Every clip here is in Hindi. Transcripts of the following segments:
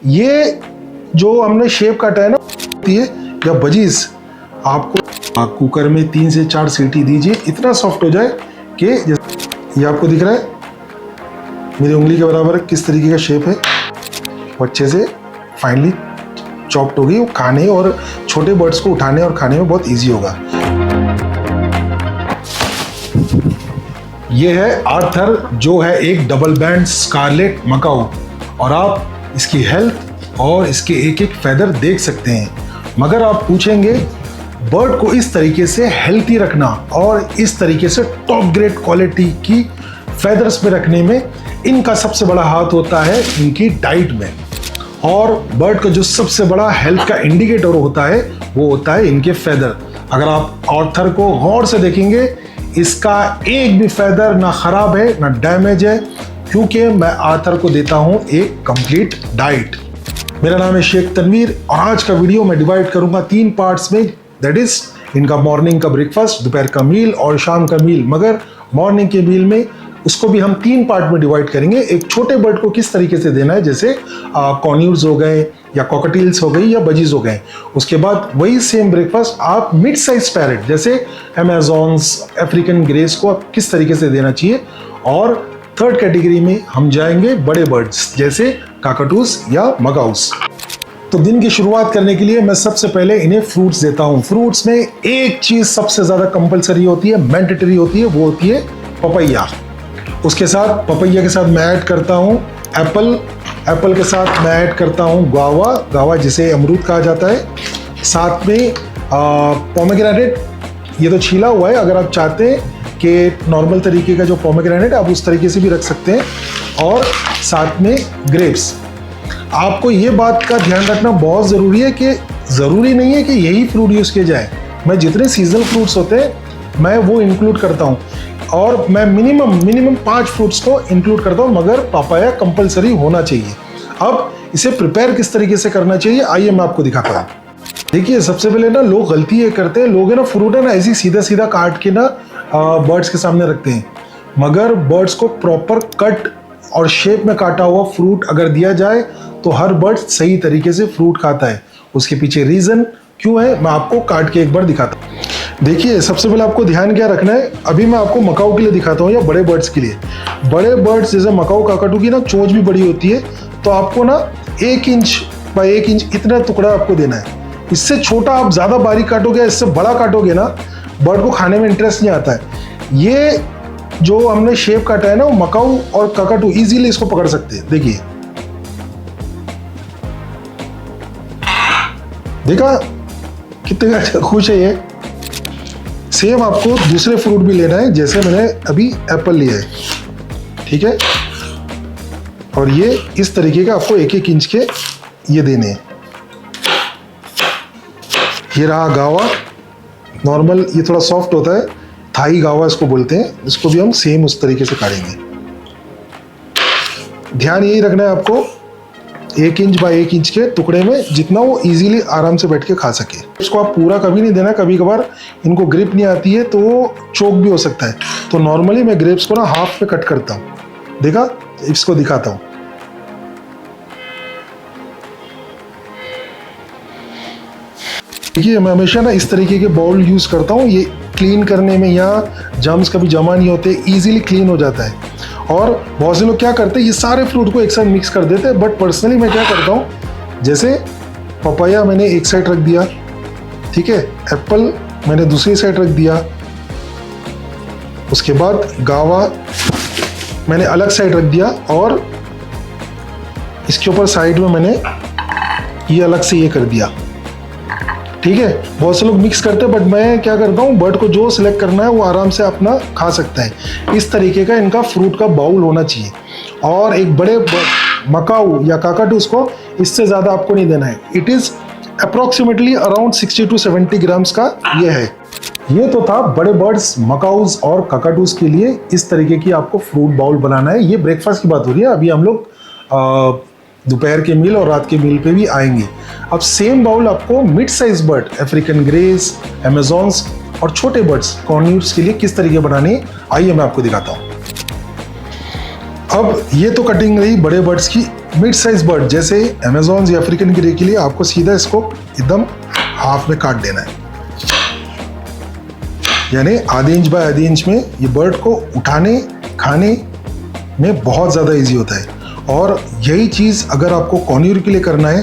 ये जो हमने शेप काटा है ना या बजीज, आपको कुकर में 3 से 4 सीटी दीजिए, इतना सॉफ्ट हो जाए कि ये आपको दिख रहा है मेरी उंगली के बराबर किस तरीके का शेप है, अच्छे से फाइनली चॉप्ड हो गई। वो खाने और छोटे बर्ड्स को उठाने और खाने में बहुत इजी होगा। ये है आर्थर, जो है एक डबल बैंड स्कारलेट मकाऊ, और आप इसकी हेल्थ और इसके एक एक फेदर देख सकते हैं। मगर आप पूछेंगे बर्ड को इस तरीके से हेल्थी रखना और इस तरीके से टॉप ग्रेड क्वालिटी की फेदर्स में रखने में इनका सबसे बड़ा हाथ होता है इनकी डाइट में। और बर्ड का जो सबसे बड़ा हेल्थ का इंडिकेटर होता है वो होता है इनके फेदर। अगर आप आर्थर को गौर से देखेंगे, इसका एक भी फेदर ना खराब है ना डैमेज है, क्योंकि मैं आर्थर को देता हूं एक कंप्लीट डाइट। मेरा नाम है शेख तनवीर और आज का वीडियो मैं डिवाइड करूंगा 3 पार्ट्स में, दैट इज इनका मॉर्निंग का ब्रेकफास्ट, दोपहर का मील और शाम का मील। मगर मॉर्निंग के मील में उसको भी हम 3 पार्ट में डिवाइड करेंगे। एक छोटे बर्ड को किस तरीके से देना है, जैसे कॉन्यूर्स हो गए या कॉकटेल्स हो गई या बजीज हो गए। उसके बाद वही सेम ब्रेकफास्ट आप मिड साइज पैरेट जैसे अमेजॉन्स, अफ्रीकन ग्रेस को आप किस तरीके से देना चाहिए। और थर्ड कैटेगरी में हम जाएंगे बड़े बर्ड्स जैसे काकाटूस या मकाउस। तो दिन की शुरुआत करने के लिए मैं सबसे पहले इन्हें फ्रूट्स देता हूँ। फ्रूट्स में एक चीज सबसे ज्यादा कंपलसरी होती है, मैंडेटरी होती है, वो होती है पपैया। उसके साथ पपैया के साथ मैं ऐड करता हूँ एप्पल, एप्पल के साथ मैं ऐड करता हूँ गुआवा, गुआवा जिसे अमरूद कहा जाता है। साथ में पोमेग्रेनेट, ये तो छीला हुआ है, अगर आप चाहते हैं कि नॉर्मल तरीके का जो पोमेग्रेनेट आप उस तरीके से भी रख सकते हैं। और साथ में ग्रेप्स। आपको ये बात का ध्यान रखना बहुत ज़रूरी है कि ज़रूरी नहीं है कि यही फ्रूट यूज़ किए जाए। मैं जितने सीजनल फ्रूट्स होते हैं मैं वो इंक्लूड करता हूँ, और मैं मिनिमम 5 फ्रूट्स को इंक्लूड करता हूँ, मगर पापाया कंपलसरी होना चाहिए। अब इसे प्रिपेयर किस तरीके से करना चाहिए, आइए मैं आपको दिखाता हूँ। देखिए, सबसे पहले ना लोग गलती ये करते हैं, लोग है ना फ्रूट है ना ऐसे सीधा सीधा काट के ना बर्ड्स के सामने रखते हैं। मगर बर्ड्स को प्रॉपर कट और शेप में काटा हुआ फ्रूट अगर दिया जाए तो हर बर्ड सही तरीके से फ्रूट खाता है। उसके पीछे रीज़न क्यों है मैं आपको काट के एक बार दिखाता हूँ। देखिए, सबसे पहले आपको ध्यान क्या रखना है, अभी मैं आपको मकाऊ के लिए दिखाता हूँ या बड़े बर्ड्स के लिए। बड़े बर्ड्स जैसे मकाऊ काकाटू की ना चोंच भी बड़ी होती है, तो आपको ना 1 इंच बाय 1 इंच इतना टुकड़ा आपको देना है। इससे छोटा आप ज़्यादा बारीक काटोगे, इससे बड़ा काटोगे ना, बर्ड को खाने में इंटरेस्ट नहीं आता है। ये जो हमने शेप काटा है ना, वो मकाऊ और काकाटू इजीली इसको पकड़ सकते हैं। देखिए, देखा कितने खुश है ये। सेम आपको दूसरे फ्रूट भी लेना है, जैसे मैंने अभी एप्पल लिया है, ठीक है। और ये इस तरीके का आपको 1-1 इंच के ये देने हैं। ये रहा गावा, नॉर्मल, ये थोड़ा सॉफ्ट होता है, थाई गावा इसको बोलते हैं। इसको भी हम सेम उस तरीके से काटेंगे। ध्यान यही रखना है आपको 1 इंच बाय 1 इंच के टुकड़े में, जितना वो इजीली आराम से बैठ के खा सके। इसको आप पूरा कभी नहीं देना, कभी कभार इनको ग्रिप नहीं आती है तो वो चोक भी हो सकता है। तो नॉर्मली मैं ग्रेप्स को ना हाफ पे कट करता हूँ। देखा, इसको दिखाता हूँ। देखिए, मैं हमेशा ना इस तरीके के बाउल यूज करता हूँ, ये क्लीन करने में, यहाँ जर्म्स कभी जमा नहीं होते, इजीली क्लीन हो जाता है। और बहुत से लोग क्या करते हैं, ये सारे फ्रूट को एक साथ मिक्स कर देते हैं, बट पर्सनली मैं क्या करता हूँ, जैसे पपाया मैंने एक साइड रख दिया, ठीक है, एप्पल मैंने दूसरी साइड रख दिया, उसके बाद गावा मैंने अलग साइड रख दिया, और इसके ऊपर साइड में मैंने ये अलग से ये कर दिया, ठीक है। बहुत से लोग मिक्स करते हैं, बट मैं क्या करता हूँ, बर्ड को जो सिलेक्ट करना है वो आराम से अपना खा सकता है। इस तरीके का इनका फ्रूट का बाउल होना चाहिए। और एक बड़े मकाऊ या काकाटूस को इससे ज़्यादा आपको नहीं देना है। It is approximately around 60 to 70 grams का ये है। ये तो था बड़े बर्ड्स मकाउस और काकाटूस के लिए इस तरीके की आपको फ्रूट बाउल बनाना है। ये ब्रेकफास्ट की बात हो रही है, अभी हम लोग दोपहर के मील और रात के मील पे भी आएंगे। अब सेम बाउल आपको mid size bird, African greys, Amazons और छोटे बर्ड्स, कॉर्न्यूट्स के लिए किस तरीके बनानी है, आइए मैं आपको दिखाता हूँ। अब ये तो कटिंग रही बड़े बर्ड्स की। मिड साइज बर्ड जैसे अमेजॉन या अफ्रीकन ग्रे के लिए आपको सीधा इसको एकदम हाफ में काट देना है, यानी आधे इंच बाय आधे इंच में। ये बर्ड को उठाने खाने में बहुत ज़्यादा इजी होता है। और यही चीज़ अगर आपको कॉर्न्यूर के लिए करना है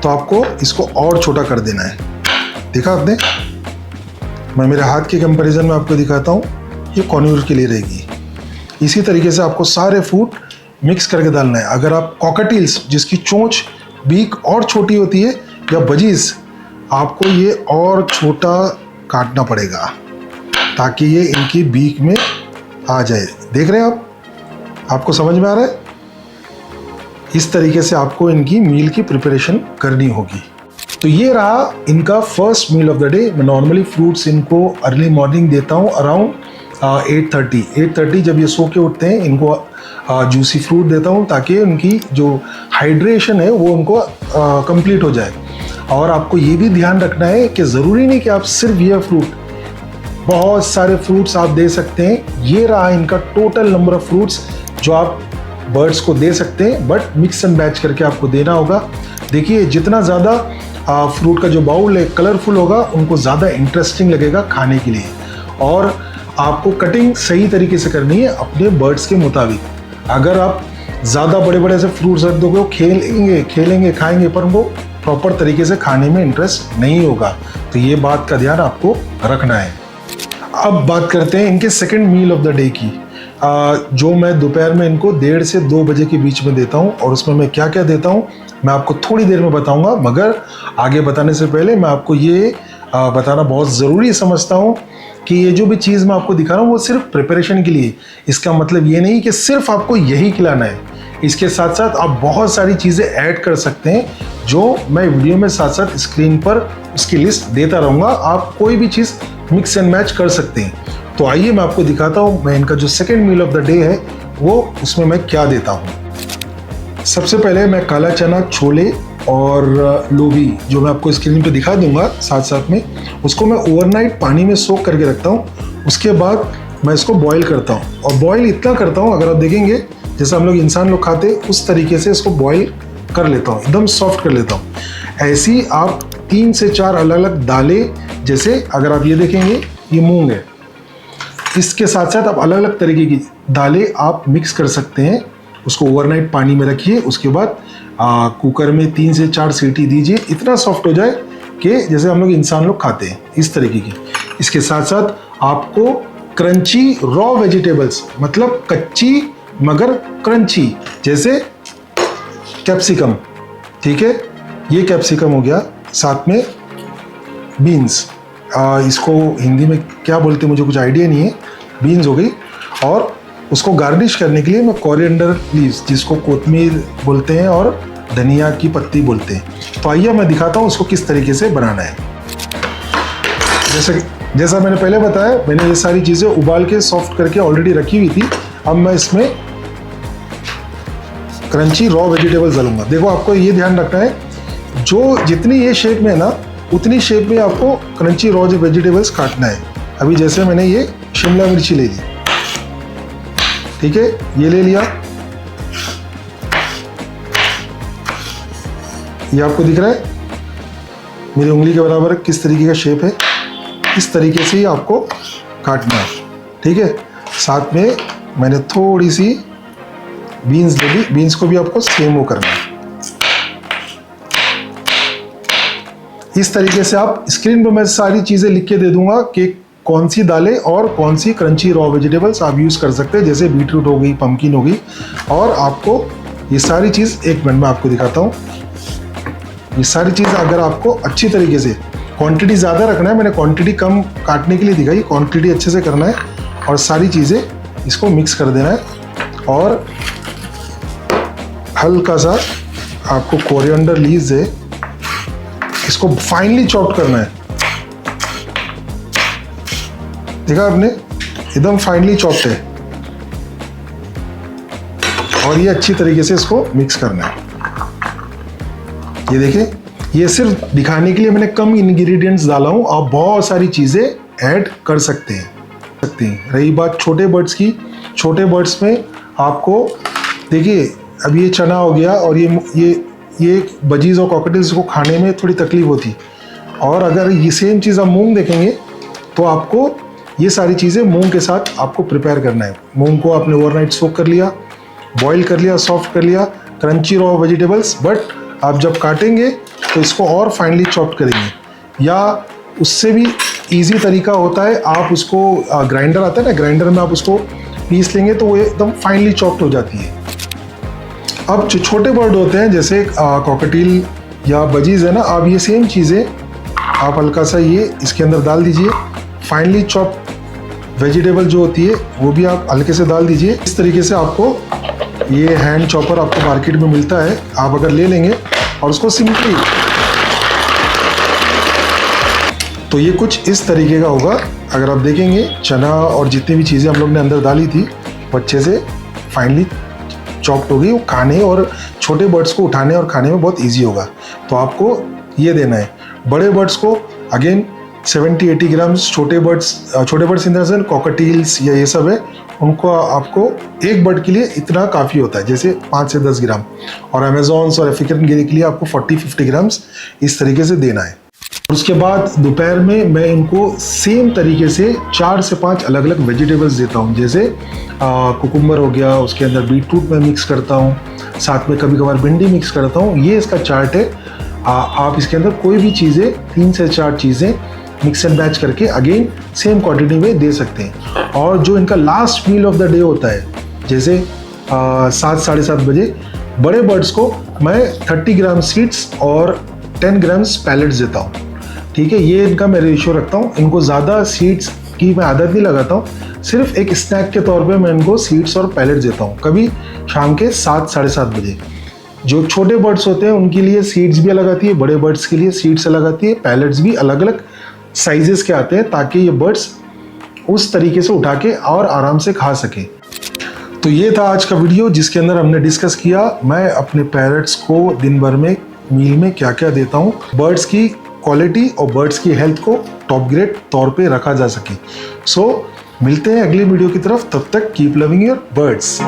तो आपको इसको और छोटा कर देना है। देखा आपने, मैं मेरे हाथ के कंपैरिजन में आपको दिखाता हूँ, ये कॉर्न्यूर के लिए रहेगी। इसी तरीके से आपको सारे फूड मिक्स करके डालना है। अगर आप कॉकटेल्स जिसकी चोंच बीक और छोटी होती है या बजीज, आपको ये और छोटा काटना पड़ेगा ताकि ये इनकी बीक में आ जाए। देख रहे हैं आप, आपको समझ में आ रहा है? इस तरीके से आपको इनकी मील की प्रिपरेशन करनी होगी। तो ये रहा इनका first meal of the day. मैं नॉर्मली फ्रूट्स इनको अर्ली मॉर्निंग देता हूँ अराउंड 8:30 जब ये सो के उठते हैं, इनको जूसी फ्रूट देता हूँ ताकि उनकी जो हाइड्रेशन है वो उनको कंप्लीट हो जाए। और आपको ये भी ध्यान रखना है कि ज़रूरी नहीं कि आप सिर्फ ये फ्रूट, बहुत सारे फ्रूट्स आप दे सकते हैं। ये रहा इनका टोटल नंबर ऑफ फ्रूट्स जो आप बर्ड्स को दे सकते हैं, बट मिक्स एंड मैच करके आपको देना होगा। देखिए, जितना ज़्यादा फ्रूट का जो बाउल है कलरफुल होगा, उनको ज़्यादा इंटरेस्टिंग लगेगा खाने के लिए। और आपको कटिंग सही तरीके से करनी है अपने बर्ड्स के मुताबिक। अगर आप ज़्यादा बड़े बड़े से फ्रूट्स रख दोगे, वो खेलेंगे खाएंगे, पर उनको प्रॉपर तरीके से खाने में इंटरेस्ट नहीं होगा। तो ये बात का ध्यान आपको रखना है। अब बात करते हैं इनके second meal of the day की, जो मैं दोपहर में इनको 1:30 से 2 बजे के बीच में देता हूँ। और उसमें मैं क्या क्या देता हूँ मैं आपको थोड़ी देर में बताऊँगा, मगर आगे बताने से पहले मैं आपको ये बताना बहुत ज़रूरी समझता हूँ कि ये जो भी चीज़ मैं आपको दिखा रहा हूँ वो सिर्फ प्रिपरेशन के लिए। इसका मतलब ये नहीं कि सिर्फ आपको यही खिलाना है, इसके साथ साथ आप बहुत सारी चीज़ें ऐड कर सकते हैं जो मैं वीडियो में साथ साथ स्क्रीन पर उसकी लिस्ट देता रहूँगा। आप कोई भी चीज़ मिक्स एंड मैच कर सकते हैं। तो आइए मैं आपको दिखाता हूँ मैं इनका जो second meal of the day है वो उसमें मैं क्या देता हूँ। सबसे पहले मैं काला चना, छोले और लोबी जो मैं आपको स्क्रीन पे दिखा दूंगा साथ साथ में, उसको मैं ओवरनाइट पानी में सोक करके रखता हूँ। उसके बाद मैं इसको बॉईल करता हूँ, और बॉईल इतना करता हूँ, अगर आप देखेंगे जैसे हम लोग इंसान लोग खाते हैं उस तरीके से इसको बॉईल कर लेता हूँ, एकदम सॉफ्ट कर लेता हूँ। ऐसे ही आप 3 से 4 अलग अलग दालें, जैसे अगर आप ये देखेंगे ये मूंग है, इसके साथ साथ आप अलग अलग तरीके की दालें आप मिक्स कर सकते हैं। उसको ओवरनाइट पानी में रखिए, उसके बाद कुकर में 3 से 4 सीटी दीजिए, इतना सॉफ्ट हो जाए कि जैसे हम लोग इंसान लोग खाते हैं इस तरीके की। इसके साथ साथ आपको क्रंची रॉ वेजिटेबल्स, मतलब कच्ची मगर क्रंची, जैसे कैप्सिकम, ठीक है, ये कैप्सिकम हो गया। साथ में बीन्स, इसको हिंदी में क्या बोलते हैं मुझे कुछ आइडिया नहीं है, बीन्स हो गई। और उसको गार्निश करने के लिए मैं कोरिएंडर लीव्स, जिसको कोतमीर बोलते हैं और धनिया की पत्ती बोलते हैं। तो आइए मैं दिखाता हूँ उसको किस तरीके से बनाना है। जैसा मैंने पहले बताया, मैंने ये सारी चीज़ें उबाल के सॉफ्ट करके ऑलरेडी रखी हुई थी। अब मैं इसमें क्रंची रॉ वेजिटेबल्स डालूंगा। देखो, आपको ये ध्यान रखना है, जो जितनी ये शेप में है ना, उतनी शेप में आपको क्रंची रॉ वेजिटेबल्स काटना है। अभी जैसे मैंने ये शिमला मिर्ची ले ली, ठीक है, ये ले लिया, ये आपको दिख रहा है मेरी उंगली के बराबर किस तरीके का शेप है, इस तरीके से ही आपको काटना है, ठीक है। साथ में मैंने थोड़ी सी बीन्स ले ली, बीन्स को भी आपको सेम वो करना है। इस तरीके से आप स्क्रीन पर मैं सारी चीज़ें लिख के दे दूंगा कि कौन सी दालें और कौन सी क्रंची रॉ वेजिटेबल्स आप यूज़ कर सकते हैं, जैसे बीटरूट हो गई, पम्पकिन हो गई। और आपको ये सारी चीज़, एक मिनट में आपको दिखाता हूँ, ये सारी चीज़ अगर आपको अच्छी तरीके से, क्वांटिटी ज़्यादा रखना है, मैंने क्वांटिटी कम काटने के लिए दिखाई, क्वांटिटी अच्छे से करना है और सारी चीज़ें इसको मिक्स कर देना है। और हल्का सा आपको कोरिएंडर लीव्स है, इसको फाइनली चॉप करना है। देखा आपने, एकदम फाइनली चॉप्ड है। और ये अच्छी तरीके से इसको मिक्स करना है। ये देखिए, ये सिर्फ दिखाने के लिए मैंने कम इंग्रेडिएंट्स डाला हूँ, आप बहुत सारी चीज़ें ऐड कर सकते हैं। रही बात छोटे बर्ड्स की, छोटे बर्ड्स में आपको देखिए अब ये चना हो गया और ये बजीज और कॉकटेल्स को खाने में थोड़ी तकलीफ होती। और अगर ये सेम चीज़ आप मूंग देखेंगे तो आपको ये सारी चीज़ें मूंग के साथ आपको प्रिपेयर करना है। मूंग को आपने ओवरनाइट सोक कर लिया, बॉईल कर लिया, सॉफ्ट कर लिया, क्रंची रॉ वेजिटेबल्स, बट आप जब काटेंगे तो इसको और फाइनली चॉप्ड करेंगे। या उससे भी इजी तरीका होता है, आप उसको ग्राइंडर आता है ना, ग्राइंडर में आप उसको पीस लेंगे तो वो एकदम फाइनली चॉप्ड हो जाती है। अब जो छोटे बर्ड होते हैं जैसे कॉकटेल या बजीज है ना, आप ये सेम चीज़ें आप हल्का सा ये इसके अंदर डाल दीजिए। फाइनली चॉप्ड वेजिटेबल जो होती है वो भी आप हल्के से डाल दीजिए। इस तरीके से आपको ये हैंड चॉपर आपको मार्केट में मिलता है, आप अगर ले लेंगे और उसको सिंपली, तो ये कुछ इस तरीके का होगा। अगर आप देखेंगे चना और जितनी भी चीज़ें हम लोग ने अंदर डाली थी वो अच्छे से फाइनली चॉप्ड हो गई। वो खाने और छोटे बर्ड्स को उठाने और खाने में बहुत इजी होगा। तो आपको ये देना है। बड़े बर्ड्स को अगेन 70-80 ग्राम्स, छोटे birds in the sense cockatiels या ये सब है, उनको आपको एक बर्ड के लिए इतना काफ़ी होता है, जैसे 5 से 10 ग्राम। और अमेजॉन्स और अफ्रीकन गिरी के लिए आपको 40-50 ग्राम्स इस तरीके से देना है। उसके बाद दोपहर में मैं इनको सेम तरीके से 4 से 5 अलग अलग वेजिटेबल्स देता हूँ। जैसे कुकुम्बर हो गया, उसके अंदर बीटरूट मैं मिक्स करता हूँ, साथ में कभी कभार भिंडी मिक्स करता हूँ। ये इसका चार्ट है। आप इसके अंदर कोई भी चीज़ें 3 से 4 चीज़ें मिक्स एंड मैच करके अगेन सेम क्वांटिटी में दे सकते हैं। और जो इनका last meal of the day होता है, जैसे 7 साढ़े 7 बजे, बड़े बर्ड्स को मैं 30 ग्राम सीड्स और 10 ग्राम्स पैलेट्स देता हूँ। ठीक है, ये इनका मैं रेशियो रखता हूँ। इनको ज़्यादा सीड्स की मैं आदत नहीं लगाता हूँ, सिर्फ एक स्नैक के तौर पे मैं इनको सीड्स और पैलेट्स देता हूँ, कभी शाम के 7 साढ़े 7 बजे। जो छोटे बर्ड्स होते हैं उनके लिए सीड्स भी अलग आती है, बड़े बर्ड्स के लिए सीड्स अलग आती है, पैलेट्स भी अलग अलग साइजेस के आते हैं, ताकि ये बर्ड्स उस तरीके से उठा के और आराम से खा सकें। तो ये था आज का वीडियो जिसके अंदर हमने डिस्कस किया मैं अपने पैरट्स को दिन भर में मील में क्या क्या देता हूँ, बर्ड्स की क्वालिटी और बर्ड्स की हेल्थ को टॉप ग्रेड तौर पे रखा जा सके। सो मिलते हैं अगली वीडियो की तरफ, तब तक कीप लविंग योर बर्ड्स।